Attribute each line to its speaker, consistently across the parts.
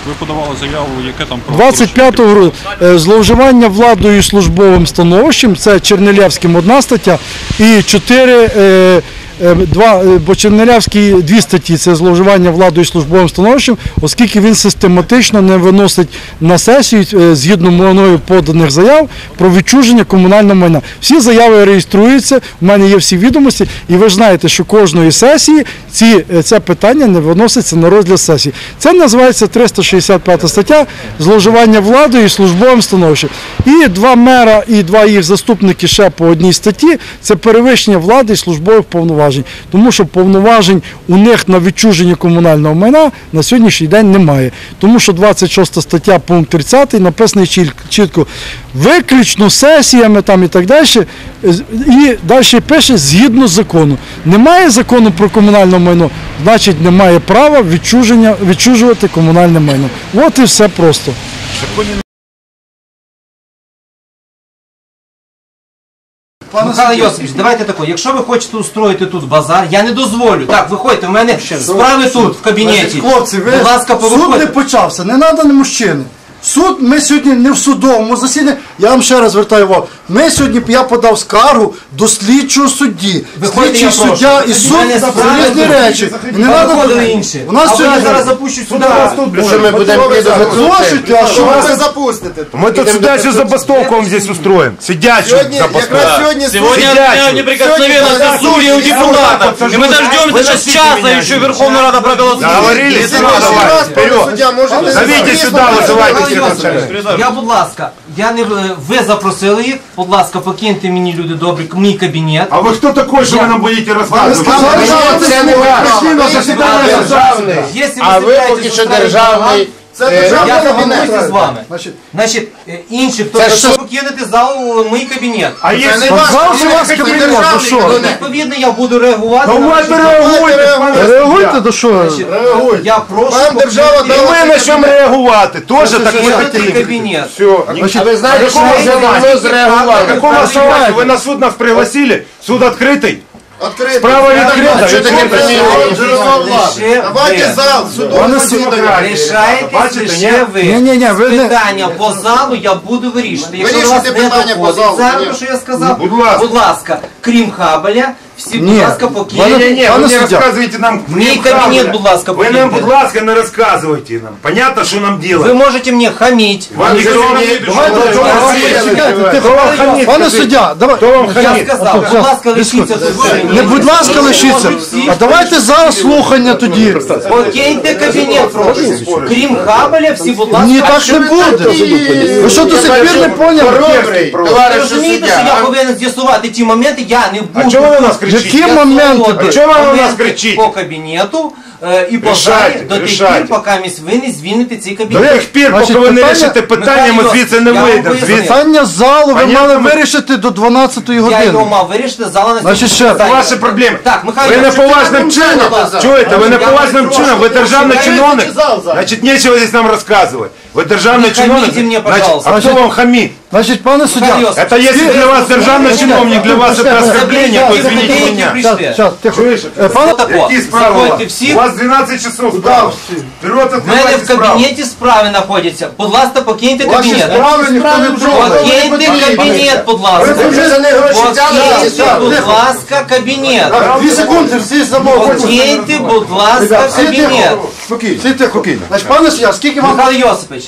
Speaker 1: Скажіть, ви подавали заяву, яке там
Speaker 2: 25 грудня зловживання владою і службовим становищем, це Чернелевським одна стаття, і 4, бо Чернелевський 2 статті, це зловживання владою і службовим становищем, оскільки він систематично не виносить на сесію, згідно мною поданих заяв, про відчуження комунального майна. Всі заяви реєструються, у мене є всі відомості, і ви ж знаєте, що кожної сесії це питання не виноситься на розгляд сесії. Це називається 365 стаття зловживання владою і службовим становищем. І 2 мера і 2 їх заступники ще по одній статті – це перевищення влади і службових повноважень. Тому що повноважень у них на відчуження комунального майна на сьогоднішній день немає. Тому що 26 стаття, пункт 30 написаний чітко виключно сесіями там і так далі. І далі пише згідно з закону. Немає закону про комунальне майно, значить немає права відчужувати комунальне майно. От і все просто.
Speaker 3: Михайло Йосипович, давайте тако, якщо ви хочете устроїти тут базар, я не дозволю. Так, виходьте, у мене справи тут, в кабінеті.
Speaker 2: Хлопці,
Speaker 3: будь ласка,
Speaker 2: суд не почався, не треба на мужчини. Суд, ми сьогодні не в судовому засіданні, я вам ще раз звертаю увагу, я подав скаргу до слідчого судді. Слідчий суддя і суд – різні речі.
Speaker 3: Не треба інші.
Speaker 2: У нас
Speaker 3: сьогодні зараз запущу сюди.
Speaker 4: Що ми будемо
Speaker 2: а що ви
Speaker 4: запустите?
Speaker 5: Мы тут сидячую забастовку вам здесь устроим. Сидячую забастовку.
Speaker 6: Сегодня неприкосновенность Сурья у депутатов. И мы дождемся сейчас часа, еще Верховная Рада проголосует.
Speaker 5: Говорили, давай, вперед. Зовите сюда, вызывайте всех начальников.
Speaker 3: Я, будь ласка, ви запросили їх, будь ласка, покиньте мені, люди добрі, мій кабінет.
Speaker 5: А вы кто такой, что вы нам будете рассказывать?
Speaker 4: А ви поки що державний.
Speaker 3: Я заговорюся з вами. Значить, інші, хто хоче покинути зал, мій кабінет.
Speaker 5: А если
Speaker 2: зал у вас кабінет, то що?
Speaker 3: Відповідно, я буду реагувати.
Speaker 2: Реагуйте, то що?
Speaker 3: Я прошу
Speaker 5: и мы начнем реагувати. Тоже так мы
Speaker 3: покинути
Speaker 5: хотим.
Speaker 3: кабінет.
Speaker 4: А ви знаєте, що ми давно
Speaker 5: На
Speaker 4: зреагували?
Speaker 5: каком основании? Вы на суд нас пригласили? Суд открытый? Справа відкрита.
Speaker 4: Що таке преміювання?
Speaker 3: Давайте
Speaker 4: зал,
Speaker 3: Рішайте лише ви. Питання по залу я буду вирішити. Якщо у вас не доходить зараз, що я сказав, будь ласка, крім Хабеля, всі, будь ласка, покиньте.
Speaker 5: Не, вы не рассказывайте нам.
Speaker 3: Мій кабінет, будь ласка,
Speaker 5: Вы нам, будь ласка, не рассказывайте нам. Понятно, что нам делать?
Speaker 3: Ви можете мені хаміть.
Speaker 2: Пане суддя,
Speaker 3: Я сказав, будь ласка, лишіться тут.
Speaker 2: не будь ласка, лишіться. А давайте зараз слухання тоді.
Speaker 3: Покиньте кабінет, прошу. Крім Хабеля, всі, будь ласка.
Speaker 2: Ні, так не буде. Ви що до сих пір не поняли?
Speaker 3: Ви розумієте, що я повинен з'ясувати ті моменти, я не буду.
Speaker 5: А чого ви нас кричите?
Speaker 2: Які моменти?
Speaker 5: А чого ви на нас кричите?
Speaker 3: По кабінету і по залі до тих пір, поки ви не звільните цей
Speaker 5: До
Speaker 3: кабінет.
Speaker 5: тих пір, поки ви не рішите питання, ми звідси не вийдемо.
Speaker 2: Питання залу ви мали вирішити до 12-ї
Speaker 3: Я його
Speaker 2: години.
Speaker 3: мав вирішити, зала на
Speaker 2: Значить, ще раз.
Speaker 5: Це ваші проблеми.
Speaker 3: Так, Михайло,
Speaker 5: Ви
Speaker 3: Йосипович,
Speaker 5: неповажним чином, чуєте, ви неповажним
Speaker 3: прошу,
Speaker 5: чином, ви державний
Speaker 3: я
Speaker 5: чиновник, значить нечего здесь нам рассказывать. Вы державный
Speaker 3: Не
Speaker 5: чиновник,
Speaker 3: хамите мне,
Speaker 5: значит,
Speaker 3: пожалуйста.
Speaker 5: а кто вам хамит?
Speaker 2: Значить, пане суддя,
Speaker 3: Михайло Йосипович,
Speaker 5: Это если для вас державный чиновник, для вас это оскорбление, то извините меня.
Speaker 2: зараз, тихо. Пане,
Speaker 5: Какие справи у вас?
Speaker 3: Заходьте всі.
Speaker 5: У вас 12 часов справа. Вперед
Speaker 3: в мене
Speaker 5: открывайте
Speaker 3: в
Speaker 5: справу.
Speaker 3: кабінеті справи знаходяться. Будь ласка, покиньте кабінет. Покиньте кабінет, будь ласка. Покиньте, будь ласка, кабінет.
Speaker 2: 2 секунди, всі замовкли.
Speaker 3: Покиньте, будь ласка, кабінет.
Speaker 2: Всі тихо. Значить, пане суддя, скільки вам...
Speaker 3: Михайло Йосипович,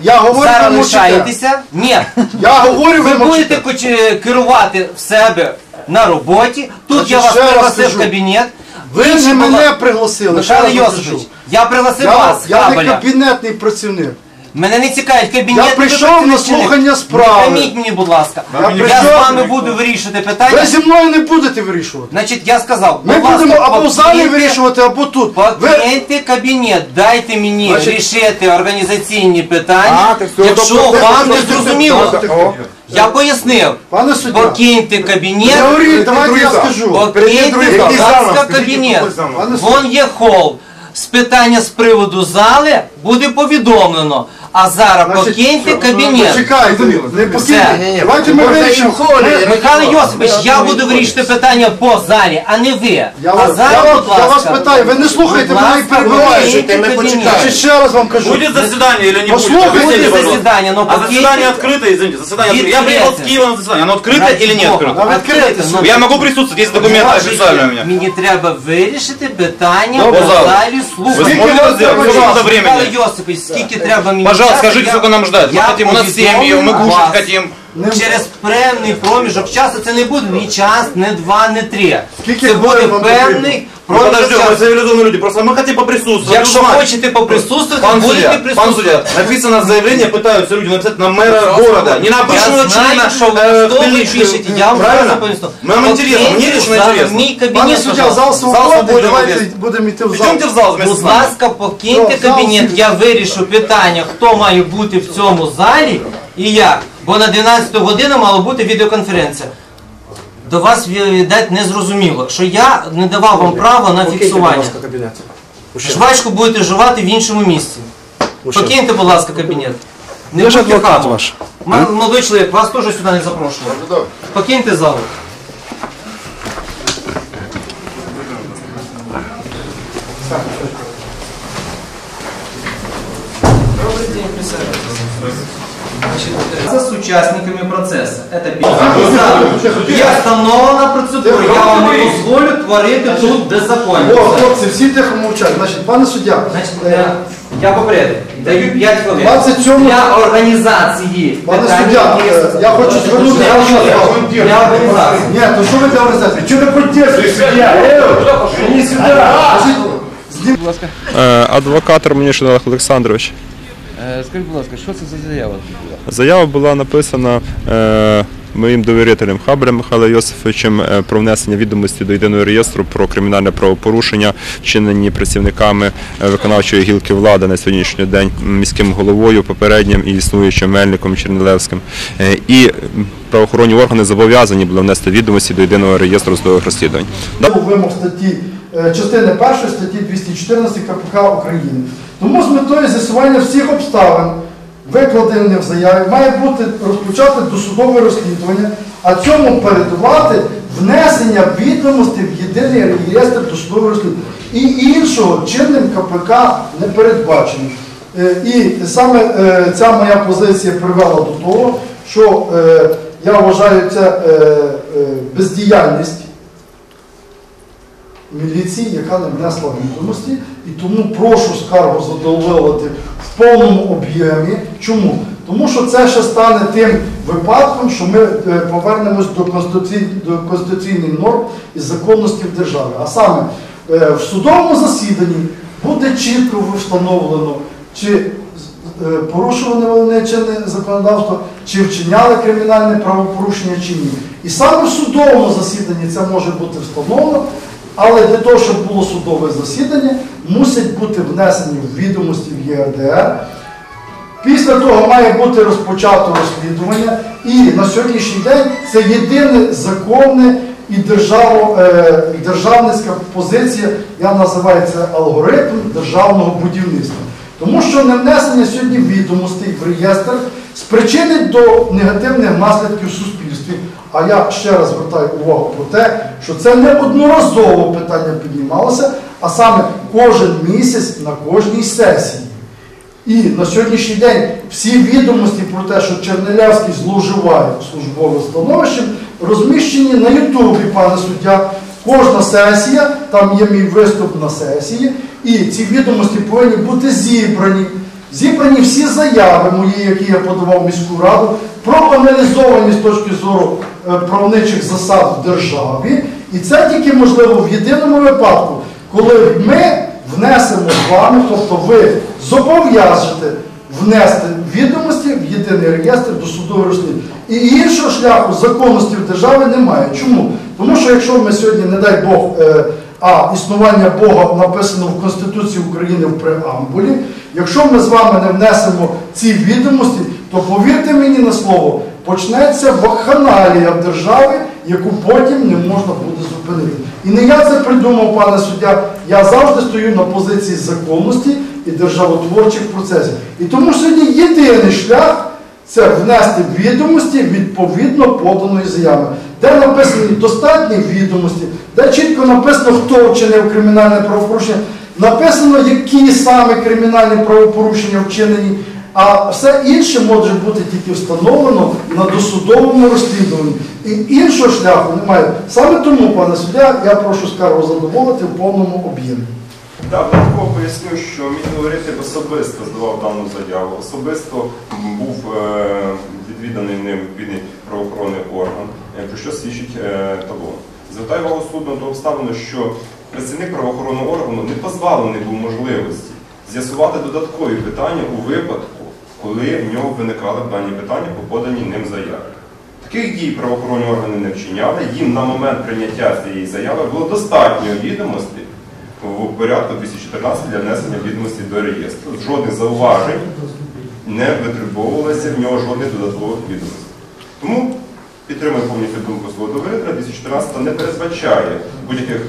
Speaker 2: Я говорю, ви
Speaker 3: зараз
Speaker 2: мовчите.
Speaker 3: лишаєтеся? Ні.
Speaker 2: Я говорю,
Speaker 3: Ви
Speaker 2: ви мовчите.
Speaker 3: будете керувати в себе на роботі. Тут
Speaker 2: Значить,
Speaker 3: я вас
Speaker 2: ще раз
Speaker 3: пригласив в
Speaker 2: кажу.
Speaker 3: кабінет.
Speaker 2: Ви
Speaker 3: Інші
Speaker 2: не мене
Speaker 3: була-
Speaker 2: пригласили. ще
Speaker 3: Михайло
Speaker 2: раз
Speaker 3: Йосипович,
Speaker 2: кажу.
Speaker 3: я пригласив вас,
Speaker 2: Я не
Speaker 3: Хабеля.
Speaker 2: кабінетний працівник.
Speaker 3: Мене не цікавить кабінет.
Speaker 2: Я прийшов на слухання справи.
Speaker 3: Не хаміть мені, будь ласка. Я
Speaker 2: прийшов-
Speaker 3: з вами буду вирішувати питання.
Speaker 2: Ви зі мною не будете вирішувати.
Speaker 3: Значить, я сказав,
Speaker 2: Ми
Speaker 3: будь ласка,
Speaker 2: будемо або в залі
Speaker 3: покиньте-
Speaker 2: вирішувати, або тут. Ви...
Speaker 3: Покиньте кабінет, дайте мені рішити організаційні питання,
Speaker 5: так все,
Speaker 3: якщо
Speaker 5: добре,
Speaker 3: вам не
Speaker 5: добре,
Speaker 3: зрозуміло.
Speaker 5: добре.
Speaker 3: Я пояснив,
Speaker 2: Пане суддя,
Speaker 3: покиньте кабінет,
Speaker 2: говоріть, давайте я скажу.
Speaker 3: покиньте, будь
Speaker 5: Який зал?
Speaker 3: ласка,
Speaker 5: Скажіть,
Speaker 3: кабінет.
Speaker 5: який зал?
Speaker 3: Вон є хол. З питання з приводу зали буде повідомлено. А зараз покиньте кабінет.
Speaker 2: Почекайте, не покиньте.
Speaker 3: Все.
Speaker 2: Давайте ми вирішимо.
Speaker 3: Михайло Йосипович, я буду вирішити питання по залі, а не ви.
Speaker 2: Я
Speaker 3: А зараз, будь
Speaker 2: вас
Speaker 3: ласка,
Speaker 2: питаю, ви не слухаєте
Speaker 3: будь
Speaker 2: мене і
Speaker 3: ласка,
Speaker 2: перебиваєте.
Speaker 3: покиньте
Speaker 2: Значить, ще раз вам кажу.
Speaker 6: Будет заседание или не будет?
Speaker 2: Послушайте,
Speaker 6: Объясните,
Speaker 3: Буде
Speaker 6: пожалуйста.
Speaker 3: засідання, но
Speaker 6: А заседание
Speaker 3: покиньте.
Speaker 6: открыто, извините, заседание открыто. Я
Speaker 3: Открыто.
Speaker 6: приехал с Киева на заседание, оно открыто или не открыто?
Speaker 3: Відкрите.
Speaker 6: Я могу присутствовать, есть документы официальные у меня.
Speaker 3: Мені треба вирішити питання
Speaker 6: Добре.
Speaker 3: по залі
Speaker 6: Вы
Speaker 3: слухання.
Speaker 6: сможете это сделать? Сколько
Speaker 3: Михайло
Speaker 6: времени?
Speaker 3: Йосипович, скільки треба мені
Speaker 6: Пожалуйста,
Speaker 3: часу,
Speaker 6: скажите, сколько нам ждать. Мы
Speaker 3: я
Speaker 6: хотим, у нас семьи, мы
Speaker 3: повідомлю
Speaker 6: кушать
Speaker 3: вас.
Speaker 6: хотим.
Speaker 3: Через певний проміжок часу, це не буде ні час, не два, не три.
Speaker 2: Скільки
Speaker 3: Це буде
Speaker 2: хвилин вам
Speaker 3: певний
Speaker 6: Ну,
Speaker 3: проміжок
Speaker 6: подождем, мы
Speaker 3: часу.
Speaker 6: цивилизованные люди, просто мы хотим поприсутствовать.
Speaker 3: Якщо
Speaker 6: узнать.
Speaker 3: хочете поприсутствувати,
Speaker 6: Пан
Speaker 3: будете
Speaker 6: судья,
Speaker 3: присутствувати.
Speaker 6: написано заявление, пытаются люди написать на мэра города, не на обычного
Speaker 3: Я знаю,
Speaker 6: члена
Speaker 3: що ви що ви
Speaker 6: пшенички.
Speaker 3: пишете, я вам
Speaker 6: Правильно?
Speaker 3: зараз поясню.
Speaker 6: Нам интересно, мне лично интересно.
Speaker 3: Мій
Speaker 2: Пане
Speaker 3: кабінет,
Speaker 2: суддя,
Speaker 3: пожалуйста.
Speaker 2: зал свободний,
Speaker 6: свободен,
Speaker 2: давайте
Speaker 6: Олег.
Speaker 2: будемо йти в зал.
Speaker 6: Идемте в зал вместе с
Speaker 3: Будь
Speaker 6: нами.
Speaker 3: ласка, покиньте
Speaker 2: Зал
Speaker 3: кабінет,
Speaker 2: всі-
Speaker 3: я вирішу питання, хто має бути в цьому залі і як. Бо на 12 годину мала бути відеоконференція. До вас, видать, не зрозуміло, що я не давав вам права на фіксування. Жвачку будете жувати в іншому місці. Покиньте, будь ласка, кабінет. Не
Speaker 7: Я ж
Speaker 3: будьте
Speaker 7: адвокат
Speaker 3: хамом.
Speaker 7: ваш.
Speaker 3: Молодой чоловік, вас теж сюди не запрошували. Покиньте залу. Добрый день, присаживайтесь. Значит, с участниками процесса. Это первое. Є встановлена процедура. Я вам не дозволю творити тут беззаконня.
Speaker 2: О, хлопці, всі тихо мовчать. Значить, пане суддя,
Speaker 3: Значить, я попередив. Даю 5 хвилин.
Speaker 2: 27
Speaker 3: Для організації.
Speaker 2: Пане
Speaker 3: питання,
Speaker 2: суддя,
Speaker 3: які є-
Speaker 2: я хочу звернути
Speaker 3: Для
Speaker 2: вашу увагу.
Speaker 3: для організації.
Speaker 2: Ні, то що ви для організації? Чого ти протестуєш, суддя? Мені сюди. Значить,
Speaker 7: Адвокат Романішин Олег Олександрович.
Speaker 8: Скажіть, будь ласка, що це за заява?
Speaker 7: Заява була написана моїм довірителем Хабарем Михайлом Йосифовичем про внесення відомості до єдиного реєстру про кримінальне правопорушення, вчинені працівниками виконавчої гілки влади на сьогоднішній день міським головою попереднім і існуючим Мельником Чернилевським. І правоохоронні органи зобов'язані були внести відомості до єдиного реєстру судових розслідувань.
Speaker 2: вимог статті частини 1 статті 214 КПК України. Тому з метою з'ясування всіх обставин, викладених в заяві, має бути розпочати досудове розслідування, а цьому передувати внесення відомостей в єдиний реєстр досудового розслідування. І іншого чинним КПК не передбачено. І саме ця моя позиція привела до того, що я вважаю це бездіяльність міліції, яка не внесла відомості, і тому прошу скаргу задоволити в повному об'ємі. Чому? Тому що це ще стане тим випадком, що ми повернемось до конституційних норм і законності в державі. А саме в судовому засіданні буде чітко встановлено, чи порушували вони чинне законодавство, чи вчиняли кримінальне правопорушення, чи ні. І саме в судовому засіданні це може бути встановлено. Але для того, щоб було судове засідання, мусять бути внесені відомості в ЄРДР. Після того має бути розпочато розслідування. І на сьогоднішній день це єдине законне і державницька позиція, я називаю це алгоритм державного будівництва. Тому що не внесення сьогодні відомостей в реєстр спричинить до негативних наслідків в суспільстві. А я ще раз звертаю увагу про те, що це неодноразово питання піднімалося, а саме кожен місяць на кожній сесії. І на сьогоднішній день всі відомості про те, що Чернилевський зловживає службовим становищем, розміщені на Ютубі, пане суддя. Кожна сесія, там є мій виступ на сесії, і ці відомості повинні бути зібрані. Зібрані всі заяви мої, які я подавав в міську раду, проаналізовані з точки зору правничих засад в державі. І це тільки можливо в єдиному випадку, коли ми внесемо з вами, тобто ви зобов'яжете внести відомості в єдиний реєстр досудового розслідування. І іншого шляху законності в державі немає. Чому? Тому що якщо ми сьогодні, не дай Бог, а існування Бога написано в Конституції України в преамбулі, якщо ми з вами не внесемо ці відомості, то повірте мені на слово, почнеться вакханалія в державі, яку потім не можна буде зупинити. І не я це придумав, пане суддя, я завжди стою на позиції законності і державотворчих процесів. І тому сьогодні єдиний шлях – це внести відомості відповідно поданої заяви, де написані достатні відомості, де чітко написано, хто вчинив кримінальне правопорушення, написано, які саме кримінальні правопорушення вчинені, а все інше може бути тільки встановлено на досудовому розслідуванні. І іншого шляху немає. Саме тому, пане суддя, я прошу скаргу задоволити в повному об'ємі.
Speaker 7: Так, додатково поясню, що мій говоритель особисто здавав дану заяву, особисто був відвіданий ним відповідний правоохоронний орган, про що свідчить талон. Звертаю увагу суду на ту обставину, що працівник правоохоронного органу не позбавлений був можливості з'ясувати додаткові питання у випадку, коли в нього виникали дані питання по поданій ним заяві. Таких дій правоохоронні органи не вчиняли, їм на момент прийняття цієї заяви було достатньо відомостей в порядку 214 для внесення відомостей до реєстру. Жодних зауважень не витребовувалося в нього жодних додаткових відомостей. Тому підтримую повністю думку свого довірителя, 214 не передбачає будь-яких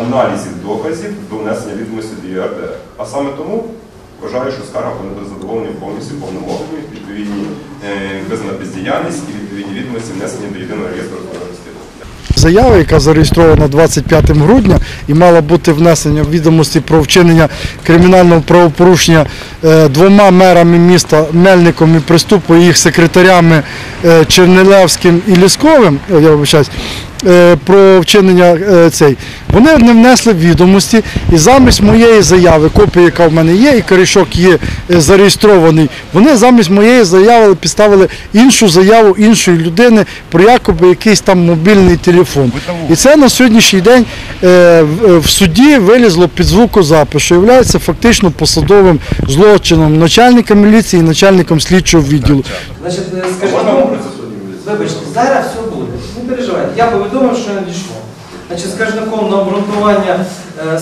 Speaker 7: аналізів доказів до внесення відомостей до ЄРДР. А саме тому вважаю, що скарга буде задоволена повністю в повному об'ємі, відповідні визнана бездіяльність і відповідні відомості внесені до єдиного реєстру розслідування.
Speaker 2: Заява, яка зареєстрована 25 грудня і мала бути внесення відомості про вчинення кримінального правопорушення двома мерами міста Мельником і Приступою, їх секретарями Чернелевським і Лісковим, я вибачаюсь, про вчинення цей. Вони не внесли відомості, і замість моєї заяви, копія, яка в мене є, і корішок є зареєстрований, вони замість моєї заяви підставили іншу заяву іншої людини про якоби якийсь там мобільний телефон. І це на сьогоднішній день в суді вилізло під звукозапис, що є фактично посадовим злочином начальника міліції і начальником слідчого відділу.
Speaker 3: Значить, скажімо, вибачте, зараз все буде. Не переживайте. Я повідомив, що надійшло. Значить, скаржником на обґрунтування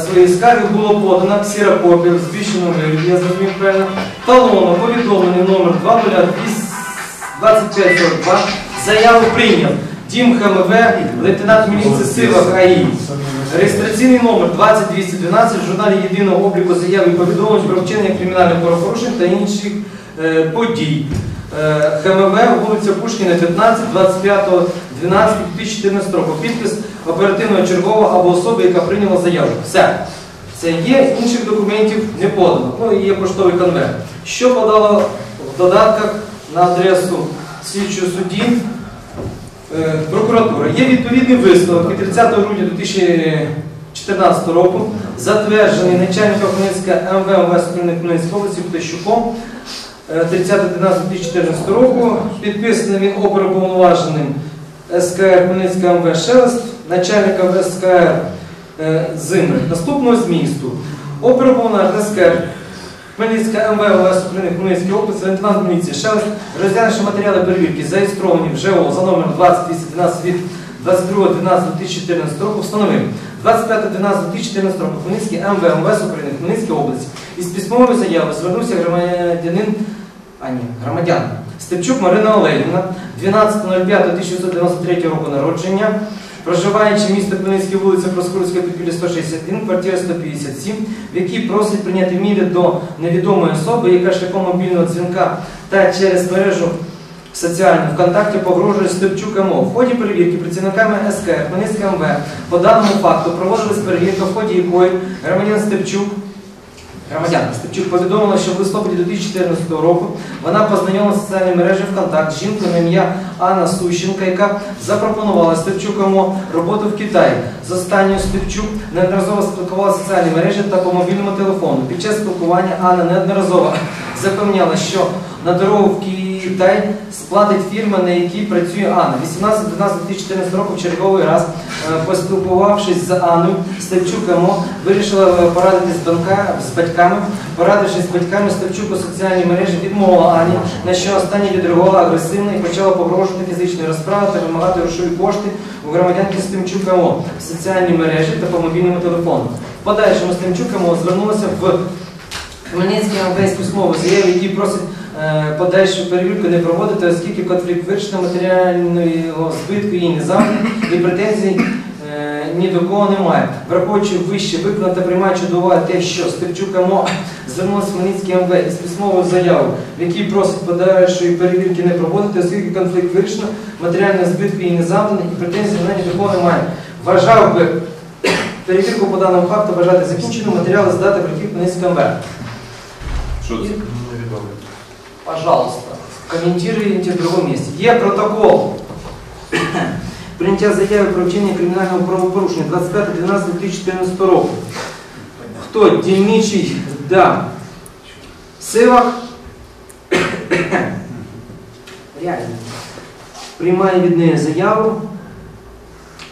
Speaker 3: своєї скарги було подано ксерокопія в збільшеному вигляді, я зрозумів правильно, талону, повідомлений номер 202542, заяву прийняв Дім ХМВ, лейтенант міліції Сивак АІ. Реєстраційний номер 20212 в журналі єдиного обліку заяв і повідомлень про вчинення кримінальних правопорушень та інших подій. ХМВ, вулиця Пушкіна, 15, 25.12.2014 року. Підпис оперативного чергового або особи, яка прийняла заяву. Все. Це є, інших документів не подано. Ну і є поштовий конверт. Що подало в додатках на адресу слідчого судді прокуратура? Є відповідний висновок від 30 грудня 2014 року, затверджений начальником Хмельницького МВ Хмельницької області Птащуком 30.11.2014 року, підписаний він оперуповноваженим СКР Хмельницького МВ Шелест, начальником СКР Зимри. Наступного змісту. Оперуповноважений СКР Хмельницька МВ Хмельницької області, лейтенант міліції Шелест, розглянувши матеріали перевірки, зареєстровані в ЖО за номером 20212 від 22.12.2014 року, встановив 25.12.2014 року Хмельницький МВ України Хмельницької області із письмовою заявою звернувся громадян Степчук Марина Олегівна, 12.05.1993 року народження, проживаючи місто Хмельницький, вулиця Проскурська, Підпілля 161, квартира 157, в якій просить прийняти міри до невідомої особи, яка шляхом мобільного дзвінка та через мережу соціальну ВКонтакті погрожує Степчук МО. В ході перевірки працівниками СК Хмельницького МВ по даному факту проводилась перевірка, в ході якої громадянка Степчук повідомила, що в листопаді 2014 року вона познайомилася в соціальній мережі ВКонтакт з жінкою на ім'я Анна Сущенка, яка запропонувала Степчук МО роботу в Китаї. З останньою Степчук неодноразово спілкувалася в соціальній мережі та по мобільному телефону. Під час спілкування Анна неодноразово запевняла, що на дорогу в Китай сплатить фірма, на якій працює Анна. 18.12.2014 року в черговий раз, поспілкувавшись з Анною, Степчук МО вирішила порадитись з батьками. Порадившись з батьками, Степчук у соціальній мережі відмовила Ані, на що остання відреагувала агресивно і почала погрожувати фізичною розправою та вимагати грошові кошти у громадянки Степчук МО в соціальній мережі та по мобільному телефону. В подальшому Степчук МО звернулася в Хмельницький МВ з письмовою заявою, який просить подальшу перевірку не проводити, оскільки конфлікт вирішення матеріального збитку її не завжди і претензій ні до кого немає. Враховуючи вище викладено та приймаючи до уваги те, що Степчук МО звернувся в Хмельницький МВ із письмовою заявою, в якій просить подальшої перевірки не проводити, оскільки конфлікт вирішено, матеріальних збитків її не завданий і претензій на ні до кого немає. Вважав би перевірку по даному факту вважати закінченою, матеріали здати прийти в Хмельницький МВ.
Speaker 5: Що це?
Speaker 3: Пожалуйста, комментируйте в другому місці. Є протокол прийняття заяви про вчинення кримінального правопорушення 25.12.2014 року. Хто? Дільничий да. Сивак приймає від неї заяву.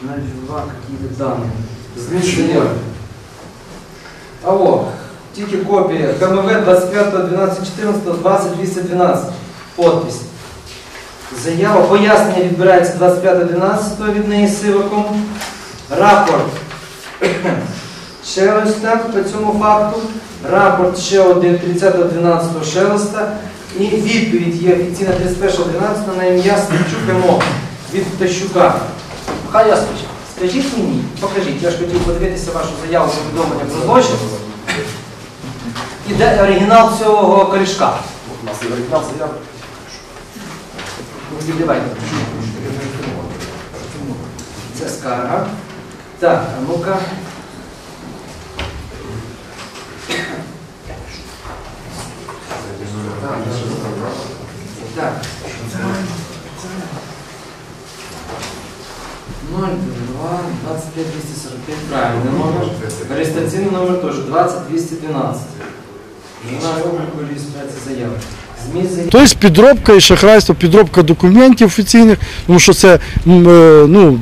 Speaker 3: Які дані. Зміст заяви. Алло, тільки копія. КМВ 25.12.14, 20.212. Подпись. Заява, пояснення відбирається 25.11 від неї Сиваком. Рапорт Шелеста по цьому факту. Рапорт ще один 30.12 Шелеста. І відповідь є офіційна 31.12 на ім'я Степчук МО від Птащука. Хай я скажіть мені, покажіть, я ж хотів подивитися вашу заяву повідомлення про злочин. І де оригінал цього корішка?
Speaker 5: У нас є оригінал заяви.
Speaker 3: Віддавайте. Це скарга. Так, а ну-ка. Так. 02 25 245, правильно номер. Реєстраційний номер теж 20 212. Журнал обліку реєстрації заяви.
Speaker 2: Тобто підробка і шахрайство, підробка документів офіційних, тому що це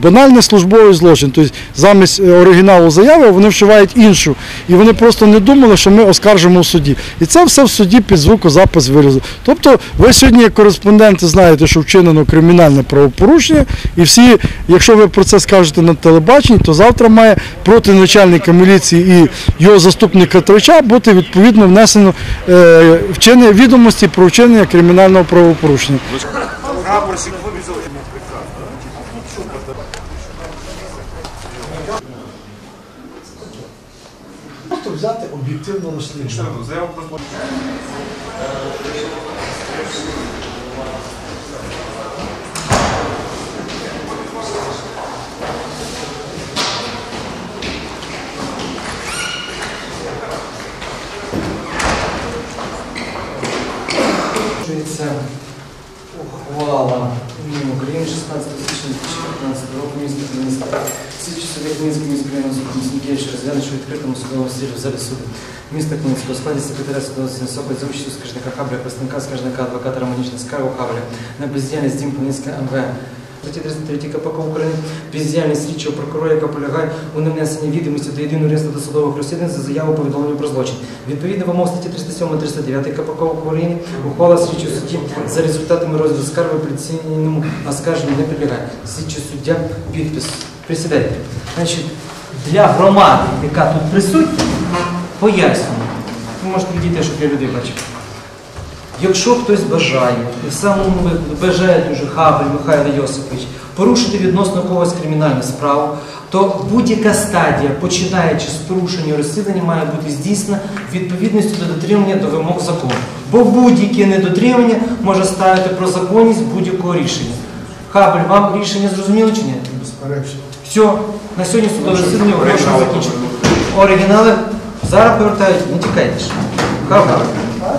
Speaker 2: банальний службовий злочин. Тобто замість оригіналу заяви вони вшивають іншу. І вони просто не думали, що ми оскаржимо в суді. І це все в суді під звукозапис вирізали. Тобто ви сьогодні, як кореспонденти, знаєте, що вчинено кримінальне правопорушення, і всі, якщо ви про це скажете на телебаченні, то завтра має проти начальника міліції і його заступника Трича бути відповідно внесено відомості про вчинення кримінального правопорушення. Просто взяти об'єктивно розслідування.
Speaker 3: Ухвала України 16 січня 2015 року міста Хмельницька. Слідчий суддя Хмельницького міського районного суду Міснікевич розглянув, що відкритому судовому засіданні в залі суду міста Хмельницького у складі секретаря судового засідання Соколь за участю скаржника Хабля, представника скаржника адвоката Романічна скаргу Хабля на бездіяльність дім Хмельницького МВ. Статті 33 КПК України бездіяльність слідчого прокурора, яка полягає у нанесенні відомості до єдиного реєстру досудових розслідувань за заяву повідомлення про злочин. Відповідно вимог статті 307-309 КПК України ухвала слідчого судді за результатами розгляду скарги апеляційному оскарженню не підлягає. Слідчий суддя підпис. Присідайте. Значить, для громади, яка тут присутня, пояснюю. Ви можете відійти, щоб я людей бачив. Якщо хтось бажає, і в самому випадку бажає дуже Хабель Михайло Йосипович порушити відносно когось кримінальну справу, то будь-яка стадія, починаючи з порушення розслідування, має бути здійснена відповідністю до дотримання до вимог закону. Бо будь-яке недотримання може ставити про законність будь-якого рішення. Хабель, вам рішення зрозуміло чи ні?
Speaker 2: Безперечно.
Speaker 3: Все, на сьогодні судове засідання оголошено закінчено. Оригінали зараз повертають, не тікайте ж. Хабель,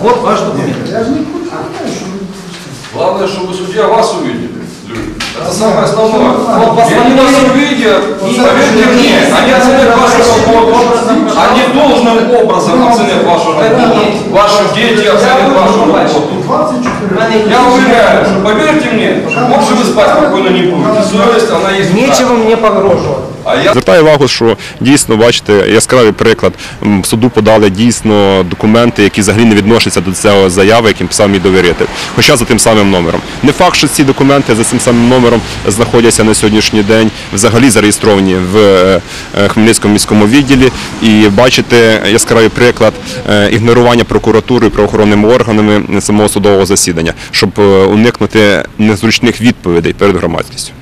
Speaker 3: от ваш документ.
Speaker 1: Главное, чтобы судья вас увидели, люди. Это самое основное. И они вас увидят, поверьте мне, они оценят вашу работу. Они должным образом оценят вашу работу. Ваши дети оценят вашу работу. Я уверяю, что поверьте мне, больше вы спать спокойно не будете. Совесть, она есть.
Speaker 3: Нічого мені погрожувати.
Speaker 7: Звертаю увагу, що дійсно, бачите, яскравий приклад, в суду подали дійсно документи, які взагалі не відносяться до цього заяви, яким писав мій довіритель, хоча за тим самим номером. Не факт, що ці документи за цим самим номером знаходяться на сьогоднішній день, взагалі зареєстровані в Хмельницькому міському відділі, і бачите яскравий приклад ігнорування прокуратури і правоохоронними органами самого судового засідання, щоб уникнути незручних відповідей перед громадськістю.